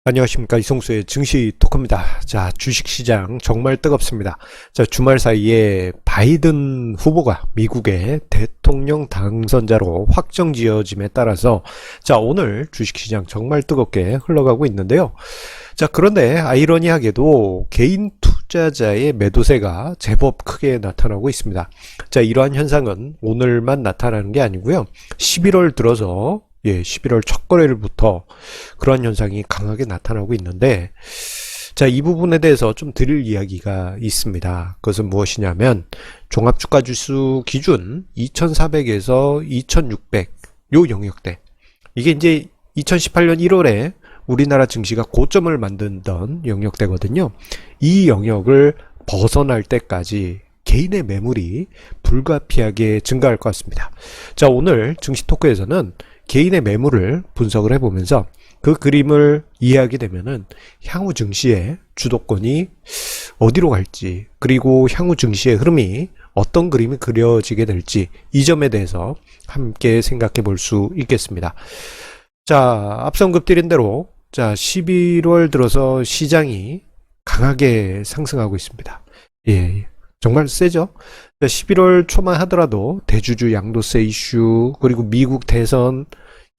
안녕하십니까, 이성수의 증시 토크입니다. 자, 주식시장 정말 뜨겁습니다. 자, 주말 사이에 바이든 후보가 미국의 대통령 당선자로 확정지어짐에 따라서 자, 오늘 주식시장 정말 뜨겁게 흘러가고 있는데요. 자, 그런데 아이러니하게도 개인 투자자의 매도세가 제법 크게 나타나고 있습니다. 자, 이러한 현상은 오늘만 나타나는 게 아니고요. 11월 들어서 11월 첫 거래일부터 그런 현상이 강하게 나타나고 있는데, 자, 이 부분에 대해서 좀 드릴 이야기가 있습니다. 그것은 무엇이냐면, 종합주가지수 기준 2400에서 2600, 요 영역대. 이게 이제 2018년 1월에 우리나라 증시가 고점을 만든던 영역대거든요. 이 영역을 벗어날 때까지 개인의 매물이 불가피하게 증가할 것 같습니다. 자, 오늘 증시 토크에서는 개인의 매물을 분석을 해보면서 그 그림을 이해하게 되면은 향후 증시의 주도권이 어디로 갈지, 그리고 향후 증시의 흐름이 어떤 그림이 그려지게 될지, 이 점에 대해서 함께 생각해 볼 수 있겠습니다. 자, 앞서 언급드린 대로 자, 11월 들어서 시장이 강하게 상승하고 있습니다. 예, 정말 세죠? 11월 초만 하더라도 대주주 양도세 이슈, 그리고 미국 대선,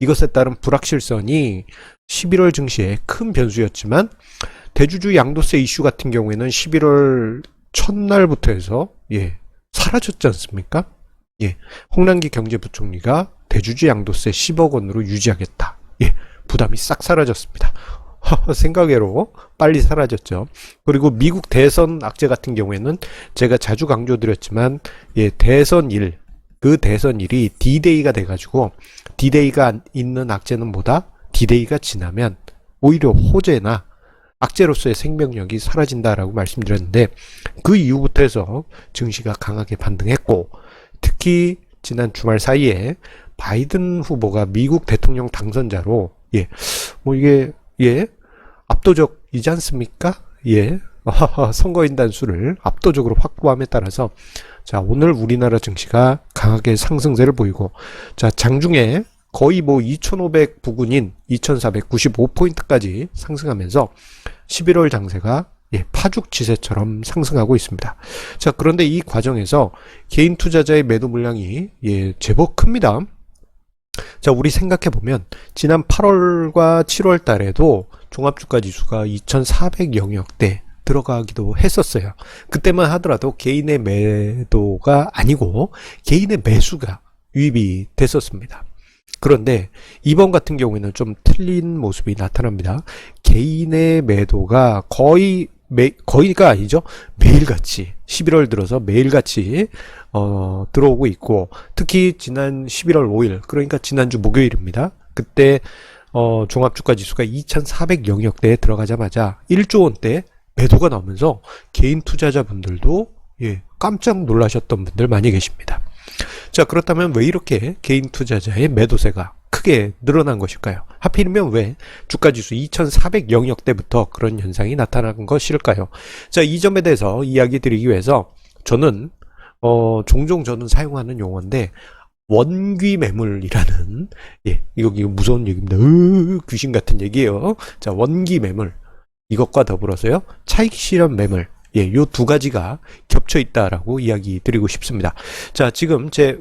이것에 따른 불확실성이 11월 증시에 큰 변수였지만, 대주주 양도세 이슈 같은 경우에는 11월 첫날부터 해서 사라졌지 않습니까? 홍남기 경제부총리가 대주주 양도세 10억 원으로 유지하겠다. 부담이 싹 사라졌습니다. 생각외로 빨리 사라졌죠. 그리고 미국 대선 악재 같은 경우에는 제가 자주 강조드렸지만 대선일, 그 대선일이 D-Day가 돼가지고 D-Day가 있는 악재는 뭐다? D-Day가 지나면 오히려 호재나 악재로서의 생명력이 사라진다라고 말씀드렸는데, 그 이후부터 해서 증시가 강하게 반등했고, 특히 지난 주말 사이에 바이든 후보가 미국 대통령 당선자로 이게 압도적이지 않습니까? 선거인 단수를 압도적으로 확보함에 따라서 자, 오늘 우리나라 증시가 강하게 상승세를 보이고, 자, 장중에 거의 2500 부근인 2495포인트까지 상승하면서 11월 장세가 파죽지세처럼 상승하고 있습니다. 자, 그런데 이 과정에서 개인 투자자의 매도 물량이 제법 큽니다. 자, 우리 생각해보면 지난 8월과 7월 달에도 종합주가 지수가 2400 영역대 들어가기도 했었어요. 그때만 하더라도 개인의 매도가 아니고 개인의 매수가 유입이 됐었습니다. 그런데 이번 같은 경우에는 좀 틀린 모습이 나타납니다. 개인의 매도가 거의가 아니죠. 매일같이 11월 들어서 매일같이 들어오고 있고, 특히 지난 11월 5일, 그러니까 지난주 목요일입니다. 그때 종합주가지수가 2400 영역대에 들어가자마자 1조 원대 매도가 나오면서 개인 투자자분들도 깜짝 놀라셨던 분들 많이 계십니다. 자, 그렇다면 왜 이렇게 개인 투자자의 매도세가 크게 늘어난 것일까요? 하필이면 왜 주가지수 2400 영역대부터 그런 현상이 나타난 것일까요? 자, 이 점에 대해서 이야기 드리기 위해서 저는 종종 저는 사용하는 용어인데, 원귀 매물이라는 이거 무서운 얘기입니다. 귀신 같은 얘기예요. 자, 원귀 매물, 이것과 더불어서요 차익 실현 매물, 요 두 가지가 겹쳐 있다라고 이야기 드리고 싶습니다. 자, 지금 제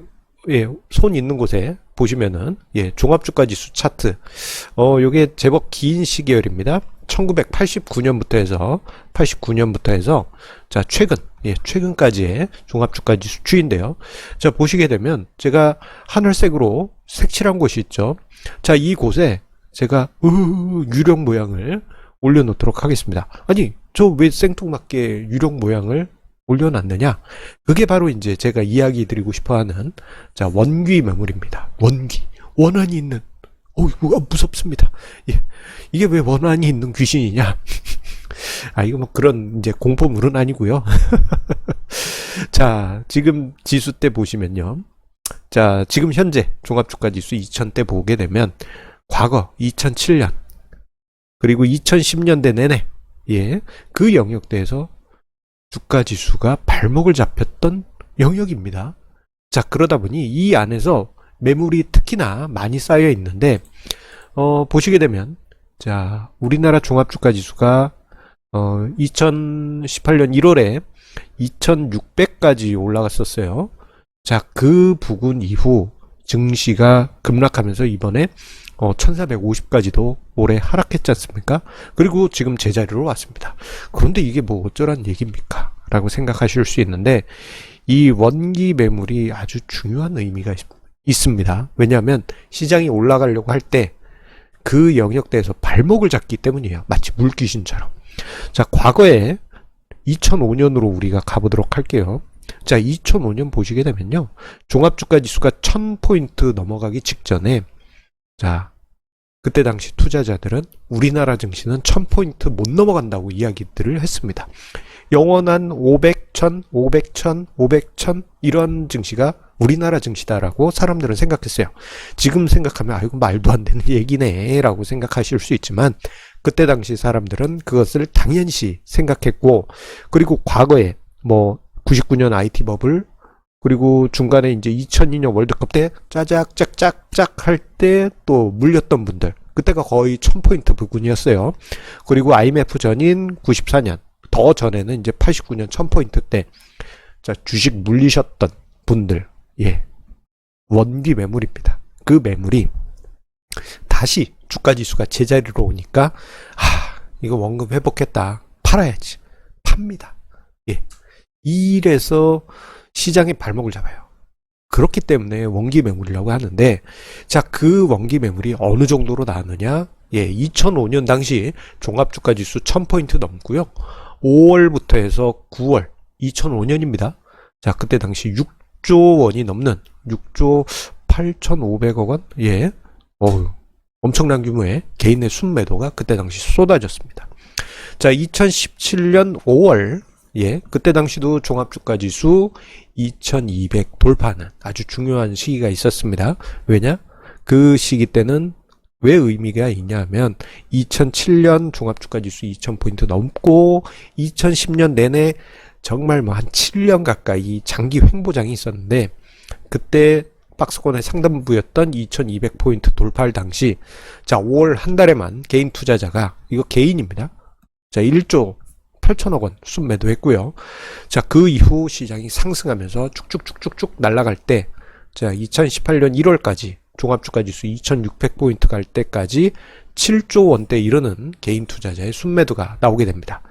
손 있는 곳에 보시면은 종합주가지수 차트, 요게 제법 긴 시계열입니다. 1989년부터 해서 자, 최근까지의 종합주가지수 추인데요. 자, 보시게 되면 제가 하늘색으로 색칠한 곳이 있죠. 자, 이 곳에 제가 유령 모양을 올려놓도록 하겠습니다. 아니, 저 왜 생뚱맞게 유령 모양을 올려놨느냐? 그게 바로 이제 제가 이야기 드리고 싶어하는 자, 원귀 매물입니다. 원한이 있는, 무섭습니다. 이게 왜 원한이 있는 귀신이냐? 이거 뭐 그런 이제 공포물은 아니고요. 자, 지금 지수 때 보시면요. 자, 지금 현재 종합주가지수 2000대 보게 되면 과거 2007년 그리고 2010년대 내내 그 영역대에서 주가지수가 발목을 잡혔던 영역입니다. 자, 그러다 보니 이 안에서 매물이 특히나 많이 쌓여 있는데, 보시게 되면 자, 우리나라 종합주가지수가 2018년 1월에 2600까지 올라갔었어요. 자, 그 부근 이후 증시가 급락하면서 이번에 1450까지도 올해 하락했지 않습니까? 그리고 지금 제자리로 왔습니다. 그런데 이게 뭐 어쩌란 얘기입니까? 라고 생각하실 수 있는데, 이 원기 매물이 아주 중요한 의미가 있습니다. 왜냐하면 시장이 올라가려고 할 때 그 영역대에서 발목을 잡기 때문이에요. 마치 물귀신처럼. 자, 과거에 2005년으로 우리가 가보도록 할게요. 자, 2005년 보시게 되면요, 종합주가지수가 1000포인트 넘어가기 직전에, 자, 그때 당시 투자자들은 우리나라 증시는 1000포인트 못 넘어간다고 이야기들을 했습니다. 영원한 500, 1000, 500, 1000, 500, 1000 이런 증시가 우리나라 증시다라고 사람들은 생각했어요. 지금 생각하면 아이고 말도 안 되는 얘기네 라고 생각하실 수 있지만, 그때 당시 사람들은 그것을 당연시 생각했고, 그리고 과거에 뭐 99년 IT 버블, 그리고 중간에 이제 2002년 월드컵 때 짜작짝짝짝 할 때 또 물렸던 분들, 그때가 거의 1000포인트 부근이었어요. 그리고 IMF 전인 94년, 더 전에는 이제 89년 1000포인트 때, 자, 주식 물리셨던 분들, 예, 원기 매물입니다. 그 매물이 다시 주가지수가 제자리로 오니까, 이거 원금 회복했다, 팔아야지, 팝니다. 예, 이래서 시장이 발목을 잡아요. 그렇기 때문에 원기 매물이라고 하는데, 자, 그 원기 매물이 어느 정도로 나왔느냐? 예, 2005년 당시 종합주가지수 1000포인트 넘고요. 5월부터 해서 9월, 2005년입니다. 자, 그때 당시 6조 원이 넘는 6조 8,500억 원? 예. 엄청난 규모의 개인의 순매도가 그때 당시 쏟아졌습니다. 자, 2017년 5월, 예, 그때 당시도 종합주가지수 2200 돌파하는 아주 중요한 시기가 있었습니다. 왜냐? 그 시기 때는 왜 의미가 있냐 하면 2007년 종합주가지수 2000포인트 넘고 2010년 내내 정말 뭐 한 7년 가까이 장기 횡보장이 있었는데, 그때 박스권의 상단부였던 2200포인트 돌파할 당시, 자, 5월 한 달에만 개인 투자자가, 이거 개인입니다. 자, 1조 8천억 원 순매도했고요. 자, 그 이후 시장이 상승하면서 쭉쭉쭉쭉쭉 날아갈 때, 자, 2018년 1월까지 종합주가지수 2600포인트 갈 때까지 7조 원대 이르는 개인 투자자의 순매도가 나오게 됩니다.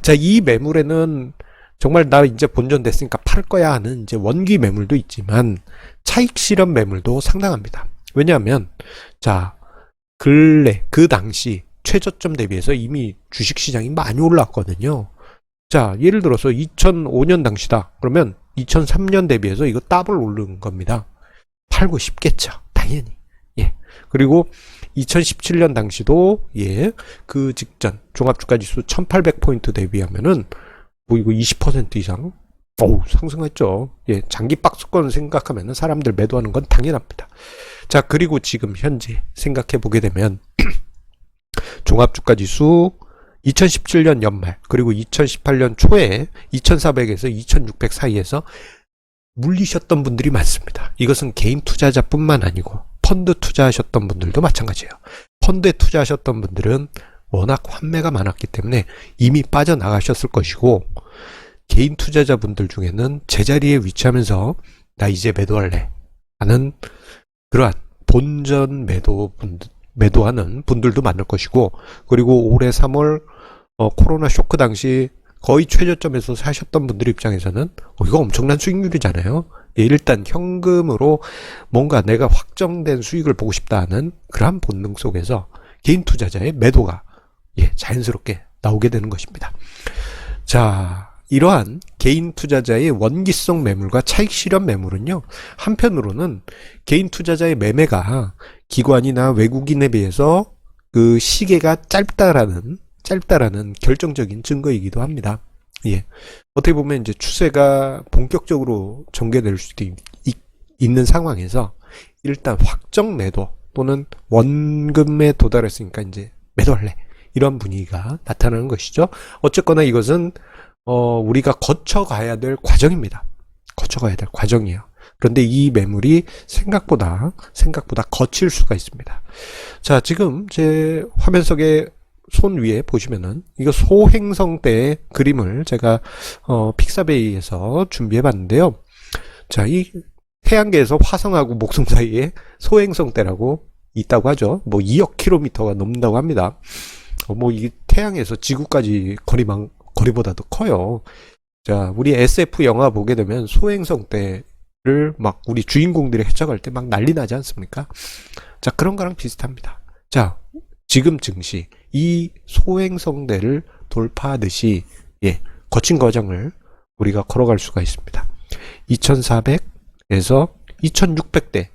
자, 이 매물에는 정말 나 이제 본전 됐으니까 팔 거야 하는 이제 원기 매물도 있지만, 차익 실현 매물도 상당합니다. 왜냐하면, 자, 근래, 그 당시 최저점 대비해서 이미 주식시장이 많이 올랐거든요. 자, 예를 들어서 2005년 당시다. 그러면 2003년 대비해서 이거 더블 오른 겁니다. 팔고 싶겠죠. 당연히. 예. 그리고 2017년 당시도, 예, 그 직전 종합주가지수 1800포인트 대비하면은 뭐 이거 20% 이상 상승했죠. 예, 장기 박스권 생각하면은 사람들 매도하는 건 당연합니다. 자, 그리고 지금 현재 생각해 보게 되면 종합주가지수 2017년 연말 그리고 2018년 초에 2400에서 2600 사이에서 물리셨던 분들이 많습니다. 이것은 개인 투자자뿐만 아니고 펀드 투자하셨던 분들도 마찬가지예요. 펀드에 투자하셨던 분들은 워낙 환매가 많았기 때문에 이미 빠져나가셨을 것이고, 개인 투자자분들 중에는 제자리에 위치하면서 나 이제 매도할래 하는 그러한 본전 매도하는 분들도 많을 것이고, 그리고 올해 3월 코로나 쇼크 당시 거의 최저점에서 사셨던 분들 입장에서는 이거 엄청난 수익률이잖아요. 예, 일단 현금으로 뭔가 내가 확정된 수익을 보고 싶다 하는 그러한 본능 속에서 개인 투자자의 매도가, 예, 자연스럽게 나오게 되는 것입니다. 자, 이러한 개인 투자자의 원기성 매물과 차익 실현 매물은요, 한편으로는 개인 투자자의 매매가 기관이나 외국인에 비해서 그 시계가 짧다라는 결정적인 증거이기도 합니다. 예. 어떻게 보면 이제 추세가 본격적으로 전개될 수도 있는 상황에서 일단 확정 매도 또는 원금에 도달했으니까 이제 매도할래, 이런 분위기가 나타나는 것이죠. 어쨌거나 이것은 우리가 거쳐가야 될 과정입니다. 거쳐가야 될 과정이에요. 그런데 이 매물이 생각보다 거칠 수가 있습니다. 자, 지금 제 화면석에 손 위에 보시면은 이거 소행성 때의 그림을 제가 픽사베이에서 준비해 봤는데요. 자, 이 태양계에서 화성하고 목성 사이에 소행성 때라고 있다고 하죠. 뭐 2억 킬로미터가 넘는다고 합니다. 뭐 이 태양에서 지구까지 거리보다도 커요. 자, 우리 SF 영화 보게 되면 소행성 때를 막 우리 주인공들이 헤쳐갈 때 막 난리 나지 않습니까? 자, 그런 거랑 비슷합니다. 자, 지금 증시 이 소행성대를 돌파하듯이 거친 과정을 우리가 걸어갈 수가 있습니다. 2400에서 2600대.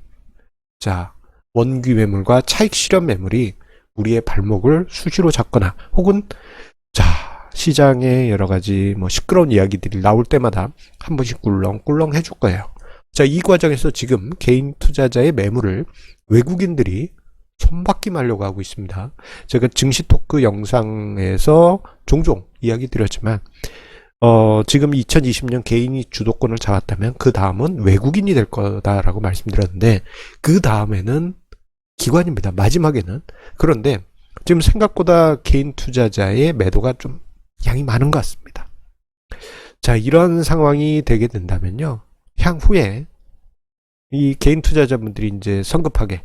자, 원기 매물과 차익 실현 매물이 우리의 발목을 수시로 잡거나 혹은 자, 시장에 여러 가지 뭐 시끄러운 이야기들이 나올 때마다 한 번씩 꿀렁꿀렁 해줄 거예요. 자, 이 과정에서 지금 개인 투자자의 매물을 외국인들이 손바뀜 하려고 하고 있습니다. 제가 증시 토크 영상에서 종종 이야기 드렸지만 지금 2020년 개인이 주도권을 잡았다면 그 다음은 외국인이 될 거다라고 말씀드렸는데 그 다음에는 기관입니다. 마지막에는. 그런데 지금 생각보다 개인 투자자의 매도가 좀 양이 많은 것 같습니다. 자, 이런 상황이 되게 된다면요. 향후에 이 개인 투자자분들이 이제 성급하게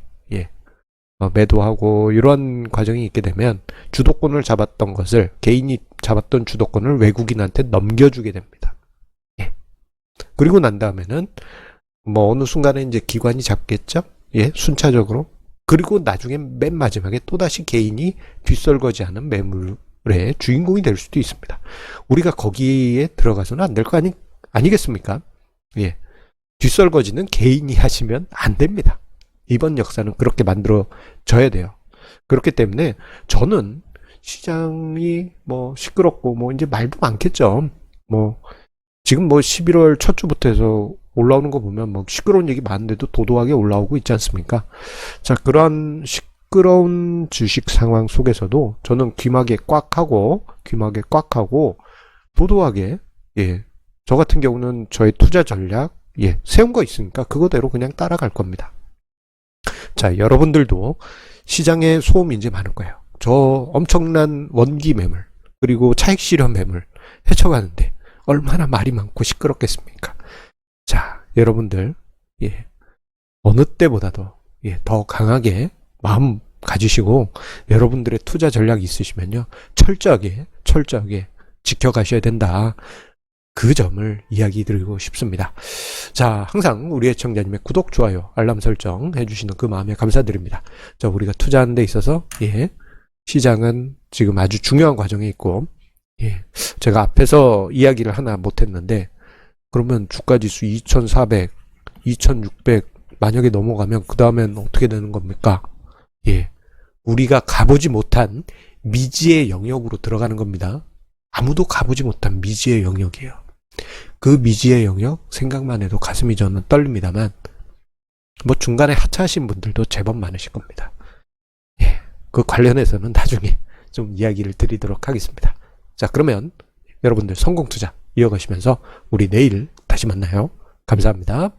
매도하고 이런 과정이 있게 되면 주도권을 잡았던 것을 개인이 잡았던 주도권을 외국인한테 넘겨주게 됩니다. 그리고 난 다음에는 뭐 어느 순간에 이제 기관이 잡겠죠. 순차적으로. 그리고 나중에 맨 마지막에 또다시 개인이 뒷설거지하는 매물의 주인공이 될 수도 있습니다. 우리가 거기에 들어가서는 안 될 거 아니겠습니까? 뒷설거지는 개인이 하시면 안 됩니다. 이번 역사는 그렇게 만들어져야 돼요. 그렇기 때문에 저는 시장이 뭐 시끄럽고 뭐 이제 말도 많겠죠. 뭐 지금 뭐 11월 첫 주부터 해서 올라오는 거 보면 뭐 시끄러운 얘기 많은데도 도도하게 올라오고 있지 않습니까? 자, 그런 시끄러운 주식 상황 속에서도 저는 귀마개 꽉 하고 도도하게 저 같은 경우는 저의 투자 전략 세운 거 있으니까 그거대로 그냥 따라갈 겁니다. 자, 여러분들도 시장에 소음이 이제 많을 거예요. 저 엄청난 원기 매물 그리고 차익 실현 매물 헤쳐가는데 얼마나 말이 많고 시끄럽겠습니까? 자, 여러분들 어느 때보다도 더 강하게 마음 가지시고 여러분들의 투자 전략이 있으시면요 철저하게 지켜가셔야 된다. 그 점을 이야기 드리고 싶습니다. 자, 항상 우리 애청자님의 구독, 좋아요, 알람 설정 해주시는 그 마음에 감사드립니다. 자, 우리가 투자하는 데 있어서 시장은 지금 아주 중요한 과정에 있고 제가 앞에서 이야기를 하나 못했는데 그러면 주가지수 2400, 2600 만약에 넘어가면 그 다음엔 어떻게 되는 겁니까? 우리가 가보지 못한 미지의 영역으로 들어가는 겁니다. 아무도 가보지 못한 미지의 영역이에요. 그 미지의 영역 생각만 해도 가슴이 저는 떨립니다만 뭐 중간에 하차하신 분들도 제법 많으실 겁니다. 그 관련해서는 나중에 좀 이야기를 드리도록 하겠습니다. 자, 그러면 여러분들 성공투자 이어가시면서 우리 내일 다시 만나요. 감사합니다.